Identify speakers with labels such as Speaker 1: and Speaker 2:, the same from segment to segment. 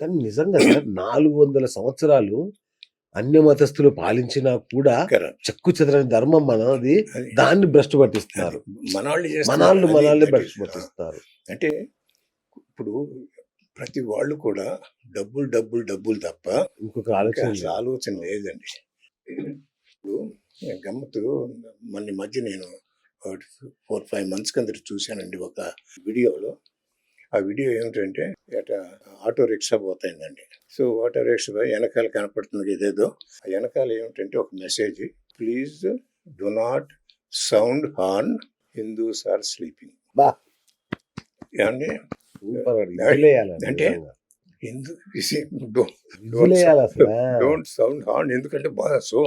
Speaker 1: కానీ నిజంగా సార్ 400 సంవత్సరాలు అన్య మతస్థులు పాలించినా కూడా
Speaker 2: కరెక్ట్.
Speaker 1: చెక్కు చెదరని ధర్మం మనది.
Speaker 2: అది
Speaker 1: దాన్ని భ్రష్టు పట్టిస్తున్నారు.
Speaker 2: మనవాళ్ళు
Speaker 1: మనల్ని
Speaker 2: చేస్తున్నారు.
Speaker 1: మనల్ని
Speaker 2: అది
Speaker 1: భ్రష్టు పట్టిస్తున్నారు.
Speaker 2: అంటే ఇప్పుడు ప్రతి వాళ్ళు కూడా డబ్బులు డబ్బులు డబ్బులు తప్ప
Speaker 1: ఇంకొక
Speaker 2: ఇంకా
Speaker 1: ఆలోచన
Speaker 2: అసలు
Speaker 1: లేదు.
Speaker 2: ఆలోచన లేదండి. ఇప్పుడు గమ్మత్తు మొన్న ఈ మధ్య నేను 4-5 మంత్స్ కింద చూశానండి ఒక వీడియోలో. ఆ వీడియో ఏమిటంటే ఆటో రిక్షా పోతాయిందండి. సో ఆటో రిక్షా వెనకాల కనపడుతుంది ఇదేదో. ఆ వెనకాల ఏమిటంటే ఒక message, please do not sound horn, Hindus are sleeping.
Speaker 1: బా
Speaker 2: ఏమండి
Speaker 1: సూపర్ అండి. విజిలేయాలండి
Speaker 2: అంటే
Speaker 1: నిజంగా.
Speaker 2: హిందూ
Speaker 1: విజిలేయాలి అసలు.
Speaker 2: డోంట్ సౌండ్ హార్న్, ఎందుకంటే బాగా సో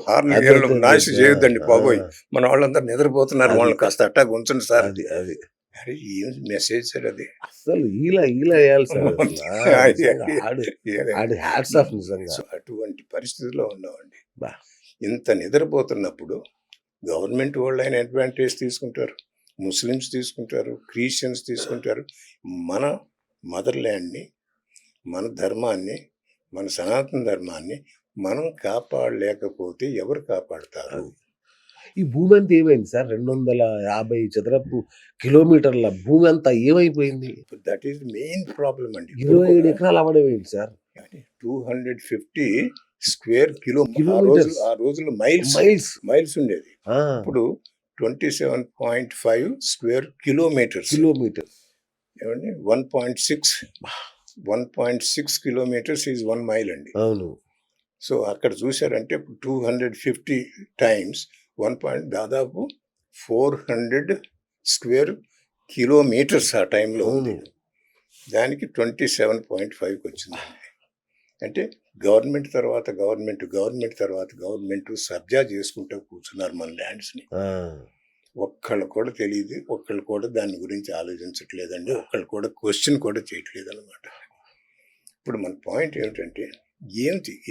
Speaker 2: హార్న్
Speaker 1: అదే, అదే,
Speaker 2: నాయిస్
Speaker 1: అదే.
Speaker 2: చేయొద్దండి బాబోయ్,
Speaker 1: ఆ,
Speaker 2: మన వాళ్ళందరూ నిద్రపోతున్నారు,
Speaker 1: అది.
Speaker 2: వాళ్ళని కాస్త అట్టా ఉంచండి సార్.
Speaker 1: అది
Speaker 2: అరే ఏం మెసేజ్ సార్ అది.
Speaker 1: అసలు ఈల వేయాలి సార్ అసలు. నిజంగా ఆడి హ్యాట్స్ ఆఫ్ నిజంగా.
Speaker 2: సో అటువంటి పరిస్థితిలో ఉన్నామండి.
Speaker 1: బా.
Speaker 2: ఇంత నిద్రపోతున్నప్పుడు గవర్నమెంట్ వాళ్ళు అయిన అడ్వాంటేజ్ తీసుకుంటారు, ముస్లిమ్స్ తీసుకుంటారు, క్రిస్టియన్స్ తీసుకుంటారు. మన మదర్ ల్యాండ్ని, మన ధర్మాన్ని, మన సనాతన ధర్మాన్ని మనం కాపాడలేకపోతే ఎవరు కాపాడతారు?
Speaker 1: ఈ భూమి అంతా ఏమైంది సార్? 250 చదరపు కిలోమీటర్ల భూమి అంతా ఏమైపోయింది?
Speaker 2: దట్ ఈస్ మెయిన్ ప్రాబ్లం అండి.
Speaker 1: 27 ఎకరాలు అవ్వడం ఏంటి సార్?
Speaker 2: 250 square
Speaker 1: kilometres.
Speaker 2: ఆ రోజుల్లో మైల్స్
Speaker 1: మైల్స్
Speaker 2: ఉండేది. ఇప్పుడు 27.5 స్క్వేర్ కిలోమీటర్స్. ఏమండి 1.6 కిలోమీటర్స్ ఈజ్ 1 మైల్ అండి.
Speaker 1: అవును.
Speaker 2: సో అక్కడ చూసారంటే 250 టైమ్స్ 1 దాదాపు 400 స్క్వేర్ కిలోమీటర్స్ ఆ టైంలో ఉంది. దానికి 27.5కి వచ్చిందండి. అంటే గవర్నమెంట్ తర్వాత గవర్నమెంట్ సబ్జా చేసుకుంటూ కూర్చున్నారు మన ల్యాండ్స్ని. ఒక్కళ్ళు కూడా తెలియదు, ఒక్కళ్ళు కూడా దాని గురించి ఆలోచించట్లేదండి, ఒక్కళ్ళు కూడా క్వశ్చన్ కూడా చేయట్లేదు అనమాట. ఇప్పుడు మన పాయింట్ ఏమిటంటే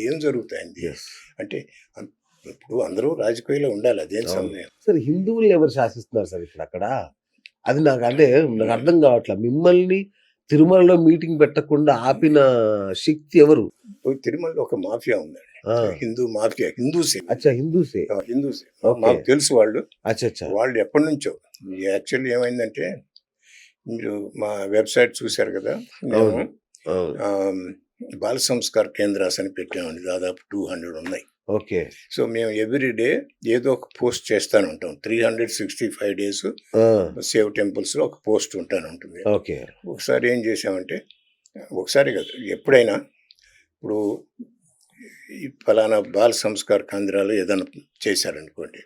Speaker 2: ఏం జరుగుతాయండి అంటే ఇప్పుడు అందరూ రాజకీయాల్లో ఉండాలి, అదేం సమయం.
Speaker 1: సార్ హిందువుల్ని ఎవరు శాసిస్తున్నారు సార్ ఇప్పుడు అక్కడ? అది నాకు అర్థం కావట్లేదు. మిమ్మల్ని తిరుమలలో మీటింగ్ పెట్టకుండా ఆపిన శక్తి ఎవరు?
Speaker 2: తిరుమలలో ఒక మాఫియా ఉందండి, హిందూ మాఫియా, హిందూసే. మాకు తెలుసు వాళ్ళు. వాళ్ళు ఎప్పటి నుంచో. యాక్చువల్లీ ఏమైందంటే మీరు మా వెబ్సైట్ చూశారు కదా, మేము బాల సంస్కార కేంద్రాస్ అని పెట్టామండి. దాదాపు 200 ఉన్నాయి.
Speaker 1: ఓకే.
Speaker 2: సో మేము ఎవ్రీడే ఏదో ఒక పోస్ట్ చేస్తాను ఉంటాం. 365 days సేవ్ టెంపుల్స్ లో ఒక పోస్ట్ ఉంటుంది.
Speaker 1: ఓకే.
Speaker 2: ఒకసారి ఏం చేసామంటే, ఒకసారి కాదు ఎప్పుడైనా, ఇప్పుడు ఈ ఫలానా బాల సంస్కార కేంద్రాలు ఏదైనా చేశారనుకోండి,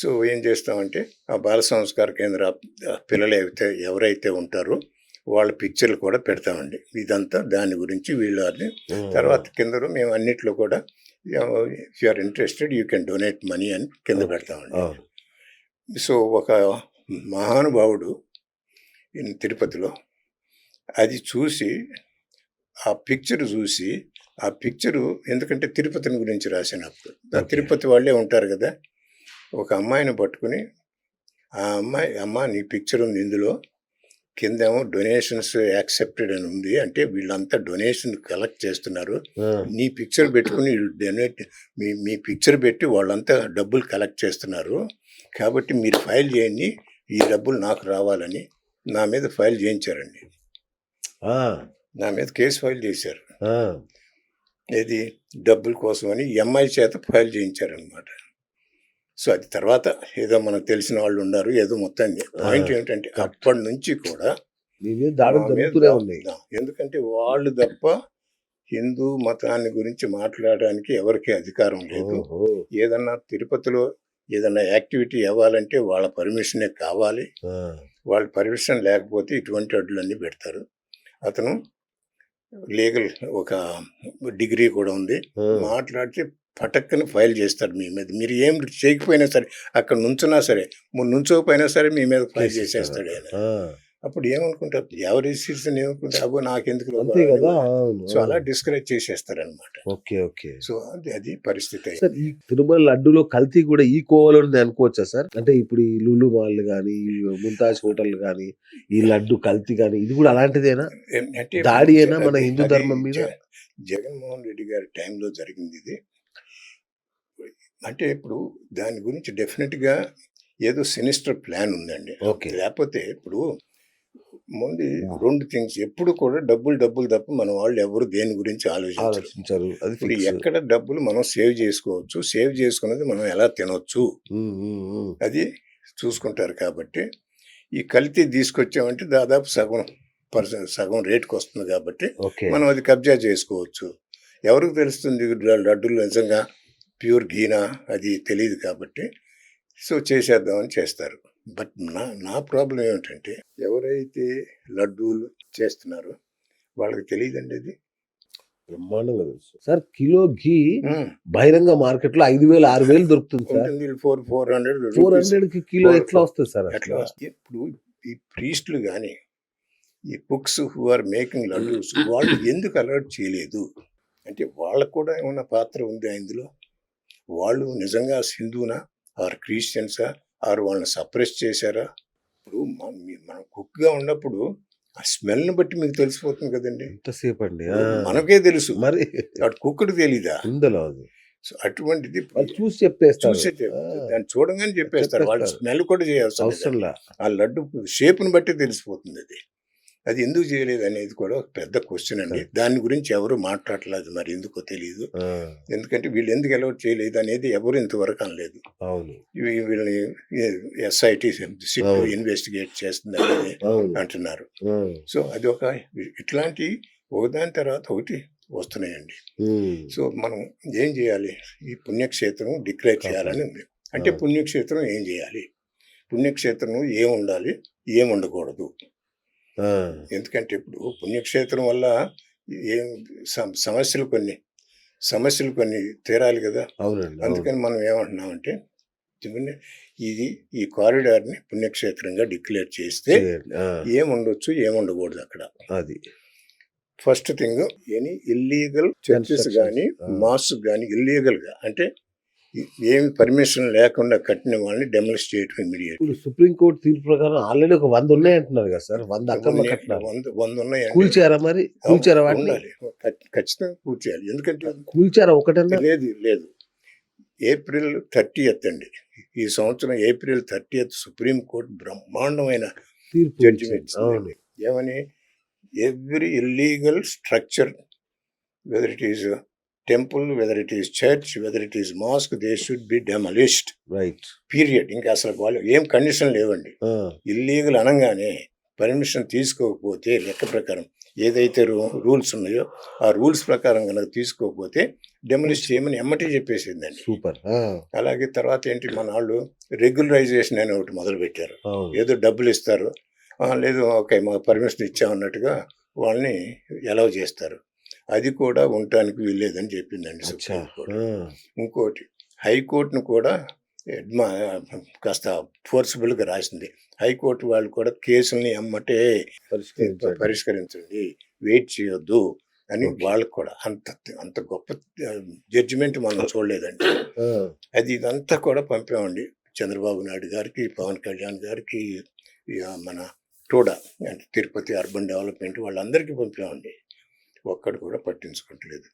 Speaker 2: సో ఏం చేస్తామంటే ఆ బాల సంస్కార కేంద్ర పిల్లలు ఎవరైతే ఉంటారో వాళ్ళ పిక్చర్లు కూడా పెడతామండి. ఇదంతా దాని గురించి వీళ్ళని. తర్వాత కింద మేము అన్నిట్లో కూడా if you are interested you can donate money అని కింద పెడతామండి. సో ఒక మహానుభావుడు తిరుపతిలో అది చూసి ఆ పిక్చరు ఎందుకంటే తిరుపతిని గురించి రాసినప్పుడు ఆ తిరుపతి వాళ్ళే ఉంటారు కదా, ఒక అమ్మాయిని పట్టుకుని ఆ అమ్మ నీ పిక్చర్ ఉంది ఇందులో, కిందేమో డొనేషన్స్ యాక్సెప్టెడ్ అని ఉంది, అంటే వీళ్ళంతా డొనేషన్ కలెక్ట్ చేస్తున్నారు, నీ పిక్చర్ పెట్టుకుని డొనేట్ మీ పిక్చర్ పెట్టి వాళ్ళంతా డబ్బులు కలెక్ట్ చేస్తున్నారు, కాబట్టి మీరు ఫైల్ చేయండి, ఈ డబ్బులు నాకు రావాలని నా మీద ఫైల్ చేయించారండి. నా మీద కేసు ఫైల్ చేశారు. ఏది డబ్బుల కోసం అని ఎంఐ చేత ఫైల్ చేయించారనమాట. సో అది తర్వాత ఏదో మనకు తెలిసిన వాళ్ళు ఉన్నారు, ఏదో మొత్తాన్ని. పాయింట్ ఏంటంటే అప్పటి నుంచి కూడా ఎందుకంటే వాళ్ళు తప్ప హిందూ మతాన్ని గురించి మాట్లాడడానికి ఎవరికి అధికారం లేదు. ఏదన్నా తిరుపతిలో ఏదన్నా యాక్టివిటీ అవ్వాలంటే వాళ్ళ పర్మిషనే కావాలి. వాళ్ళ పర్మిషన్ లేకపోతే ఇటువంటి అడ్డులన్నీ పెడతారు. అతను లీగల్ ఒక డిగ్రీ కూడా ఉంది, మాట్లాడితే పటక్కని ఫైల్ చేస్తారు మీ మీద. మీరు ఏం చేయకపోయినా సరే, అక్కడ నుంచున్నా సరే, నుంచోకపోయినా సరే మీ మీద ఫైల్ చేసేస్తాడు ఆయన. అప్పుడు ఏమనుకుంటారు ఎవరేజ్ సిటిజన్ ఏమనుకుంటారు అబ్బో నాకెందుకు
Speaker 1: అంతే కదా. అవును,
Speaker 2: సో అలా
Speaker 1: అవును.
Speaker 2: డిస్కరేజ్ చేసేస్తారనమాట.
Speaker 1: Okay, okay.
Speaker 2: సో అది పరిస్థితి.
Speaker 1: సార్ ఈ తిరుమల లడ్డులో కల్తీ కూడా ఈ కోవలోనే అనుకోవచ్చా సార్? అంటే ఇప్పుడు ఈ లులు మాల్ గానీ, ఈ ముంతాజ్ హోటల్ గానీ, ఈ లడ్డు కల్తీ గానీ ఇది కూడా అలాంటిదేనా?
Speaker 2: అంటే
Speaker 1: దాడి అయినా మన
Speaker 2: అది
Speaker 1: హిందూ
Speaker 2: అది
Speaker 1: ధర్మం మీద?
Speaker 2: జగన్మోహన్ రెడ్డి గారి టైంలో జరిగింది ఇది. అంటే ఇప్పుడు దాని గురించి డెఫినెట్గా ఏదో సినిస్టర్ ప్లాన్ ఉందండి.
Speaker 1: ఓకే.
Speaker 2: లేకపోతే ఇప్పుడు ముందు 2 థింగ్స్ ఎప్పుడు కూడా డబ్బులు తప్ప మన వాళ్ళు ఎవరు దేని గురించి ఆలోచించరు.
Speaker 1: ఆలోచించారు. అది
Speaker 2: ఇప్పుడు
Speaker 1: ఫిక్స్.
Speaker 2: ఎక్కడ డబ్బులు మనం సేవ్ చేసుకోవచ్చు, సేవ్ చేసుకున్నది మనం ఎలా తినొచ్చు అది చూసుకుంటారు. కాబట్టి ఈ కల్తీ తీసుకొచ్చామంటే దాదాపు సగం రేటుకి వస్తుంది కాబట్టి
Speaker 1: ఓకే.
Speaker 2: మనం అది కబ్జా చేసుకోవచ్చు. ఎవరికి తెలుస్తుంది లడ్డూలు నిజంగా ప్యూర్ ఘీనా అది తెలియదు కాబట్టి సో చేసేద్దామని చేస్తారు. బట్ నా ప్రాబ్లం ఏమిటంటే ఎవరైతే లడ్డూలు చేస్తున్నారో వాళ్ళకి తెలియదండి అది.
Speaker 1: బ్రహ్మాండంగా తెలుసు సార్. కిలో ఘీ బహిరంగ మార్కెట్ లో 5,000 6,000 దొరుకుతుంది సార్.
Speaker 2: ఉంటుంది 400
Speaker 1: 400 కి కిలో ఎట్లా వస్తుంది సార్
Speaker 2: ఎట్లా
Speaker 1: అట్లా?
Speaker 2: వస్తుంది? ఇప్పుడు ఈ ప్రీస్టులు కానీ ఈ cooks who are making laddoos వాళ్ళు ఎందుకు అలర్ట్ చేయలేదు అంటే వాళ్ళకు కూడా ఏమన్నా పాత్ర ఉంది ఇందులో? వాళ్ళు నిజంగా హిందూనా ఆర్ క్రిస్టియన్సా ఆర్ వాళ్ళని సప్రెస్ చేశారా? ఇప్పుడు మనం కుక్గా ఉన్నప్పుడు ఆ స్మెల్ని బట్టి మీకు తెలిసిపోతుంది కదండి.
Speaker 1: ఎంతసేపు అండి?
Speaker 2: మనకే తెలుసు,
Speaker 1: మరి
Speaker 2: అటు కుక్కడు తెలీదా?
Speaker 1: ఇందులో అది
Speaker 2: సో అటువంటిది
Speaker 1: వాళ్ళు చూసి చెప్పేస్తారు.
Speaker 2: చూసే దాన్ని చూడగానే చెప్పేస్తారు. వాళ్ళు స్మెల్ కూడా చేయాల్సిన
Speaker 1: అవసరంలా.
Speaker 2: ఆ లడ్డు షేప్ని బట్టి తెలిసిపోతుంది అది. అది ఎందుకు చేయలేదు అనేది కూడా ఒక పెద్ద క్వశ్చన్ అండి. దాని గురించి ఎవరు మాట్లాడలేదు, మరి ఎందుకో తెలియదు. ఎందుకంటే వీళ్ళు ఎందుకు అలౌట్ చేయలేదు అనేది ఎవరు ఇంతవరకు అనలేదు.
Speaker 1: అవును.
Speaker 2: వీళ్ళని SIT ఇన్వెస్టిగేట్ చేస్తుంది అనేది అంటున్నారు. సో అది ఒక ఇట్లాంటి ఒకదాని తర్వాత ఒకటి వస్తున్నాయండి. సో మనం ఏం చేయాలి? ఈ పుణ్యక్షేత్రం డిక్లేర్ చేయాలని ఉంది. అంటే పుణ్యక్షేత్రం ఏం చేయాలి? పుణ్యక్షేత్రం ఏం ఉండాలి, ఏం ఉండకూడదు? ఎందుకంటే ఇప్పుడు పుణ్యక్షేత్రం వల్ల ఏం సమస్యలు కొన్ని తీరాలి కదా.
Speaker 1: అవునండి.
Speaker 2: అందుకని మనం ఏమంటున్నామంటే ఈ కారిడార్ని పుణ్యక్షేత్రంగా డిక్లేర్ చేస్తే ఏముండొచ్చు ఏముండకూడదు అక్కడ.
Speaker 1: అది
Speaker 2: first thing. Any illegal churches కానీ మాస్క్ కానీ ఇల్లీగల్గా అంటే ఏమి పర్మిషన్ లేకుండా కట్టిన వాళ్ళని డెమలిష్ చేయటం ఇమీడియట్.
Speaker 1: ఇప్పుడు సుప్రీంకోర్టు తీర్పు ప్రకారం ఆల్రెడీ ఒక 100 ఉన్నాయి అంటున్నారు కదా సార్. 100 అక్రమ కట్టినారు.
Speaker 2: 100 ఉన్నాయి.
Speaker 1: కూల్చారా? మరి కూల్చారా? వాటిని
Speaker 2: ఖచ్చితంగా కూల్చేయాలి. ఎందుకంటే
Speaker 1: కూల్చారా? ఒకటన్నా
Speaker 2: లేదు. ఏప్రిల్ 30th అండి, ఈ సంవత్సరం ఏప్రిల్ 30th సుప్రీంకోర్టు బ్రహ్మాండమైన జడ్జిమెంట్ ఏమని, every illegal structure whether it is temple, whether it is church, whether it is mosque, they should be demolished.
Speaker 1: Right.
Speaker 2: Period. ఇంకా అసలు వాళ్ళు ఏం కండిషన్ లేవండి. ఇల్లీగల్ అనగానే పర్మిషన్ తీసుకోకపోతే లెక్క ప్రకారం ఏదైతే రూల్స్ ఉన్నాయో ఆ రూల్స్ ప్రకారం కనుక తీసుకోకపోతే డెమలిష్ చేయమని ఎమ్మటే చెప్పేసిందండి.
Speaker 1: సూపర్.
Speaker 2: అలాగే తర్వాత ఏంటి, మన వాళ్ళు రెగ్యులరైజేషన్ అని ఒకటి మొదలు పెట్టారు. ఏదో డబ్బులు ఇస్తారు, లేదు ఓకే మాకు పర్మిషన్ ఇచ్చామన్నట్టుగా వాళ్ళని అలౌ చేస్తారు. అది కూడా ఉండటానికి వీల్లేదని చెప్పిందండి సుప్రీంకోర్టు. ఇంకోటి హైకోర్టును కూడా కాస్త ఫోర్సిబుల్గా రాసింది. హైకోర్టు వాళ్ళు కూడా కేసుల్ని ఎమ్మటే పరిష్కరించండి, వెయిట్ చేయొద్దు అని వాళ్ళకు కూడా అంత గొప్ప జడ్జిమెంట్ మనం చూడలేదండి. అది ఇదంతా కూడా పంపామండి చంద్రబాబు నాయుడు గారికి, పవన్ కళ్యాణ్ గారికి, మన టోడా అంటే తిరుపతి అర్బన్ డెవలప్మెంట్ వాళ్ళందరికీ పంపామండి. ఒక్కడు కూడా పట్టించుకోవట్లేదు.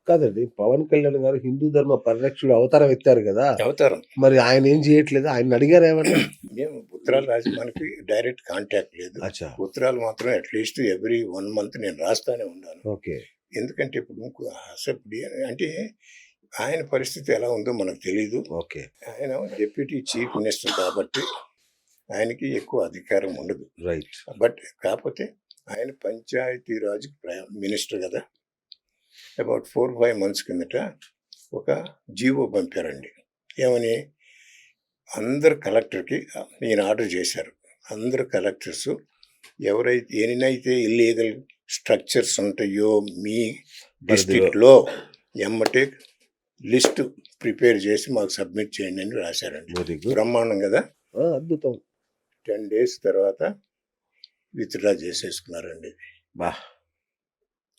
Speaker 1: కాదండి, పవన్ కళ్యాణ్ గారు హిందూ ధర్మ పరిరక్షకుడు అవతారం ఎత్తారు కదా.
Speaker 2: అవతారం.
Speaker 1: మరి ఆయన ఏం చేయట్లేదు? ఆయన అడిగారు ఏమన్నా?
Speaker 2: మేము ఉత్తరాలు రాసి, మనకి డైరెక్ట్ కాంటాక్ట్ లేదు. ఉత్తరాలు మాత్రం అట్లీస్ట్ ఎవ్రీ 1 month నేను రాస్తానే ఉన్నాను.
Speaker 1: ఓకే.
Speaker 2: ఎందుకంటే ఇప్పుడు అసలు అంటే ఆయన పరిస్థితి ఎలా ఉందో మనకు తెలీదు.
Speaker 1: ఓకే.
Speaker 2: ఆయన డిప్యూటీ చీఫ్ మినిస్టర్ కాబట్టి ఆయనకి ఎక్కువ అధికారం ఉండదు.
Speaker 1: రైట్.
Speaker 2: బట్ కాకపోతే ఆయన పంచాయతీరాజ్ మినిస్టర్ కదా. అబౌట్ 4-5 months కిందట ఒక జీవో పంపారండి. ఏమని, అందరు కలెక్టర్కి ఈయన ఆర్డర్ చేశారు. అందరు కలెక్టర్స్ ఎన్నైతే ఇల్లీగల్ స్ట్రక్చర్స్ ఉంటాయో మీ డిస్ట్రిక్ట్లో ఎమ్మటే లిస్ట్ ప్రిపేర్ చేసి మాకు సబ్మిట్ చేయండి అని రాశారండి. బ్రహ్మాండం కదా.
Speaker 1: అద్భుతం.
Speaker 2: 10 days తర్వాత విత్డ్రా చేసేసుకున్నారండి.
Speaker 1: బా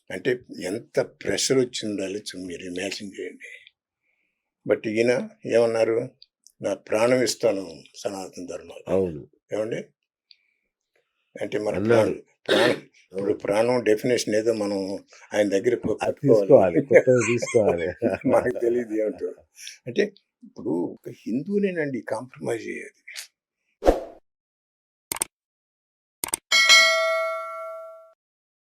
Speaker 2: అంటే ఎంత ప్రెషర్ వచ్చి ఉండాలి మీరు ఇమాజిన్ చేయండి. బట్ ఈయన ఏమన్నారు, నా ప్రాణం ఇస్తాను సనాతన ధర్మాలు.
Speaker 1: అవును
Speaker 2: ఏమండి, అంటే మన
Speaker 1: అన్నారు.
Speaker 2: ప్రాణం ఇప్పుడు ప్రాణం డెఫినేషన్ ఏదో మనం ఆయన దగ్గర
Speaker 1: అది తీసుకోవాలి, కొత్తది తీసుకోవాలి.
Speaker 2: మనకు తెలియదు ఏమిటో. అంటే ఇప్పుడు ఒక హిందూనేనండి కాంప్రమైజ్ అయ్యేది.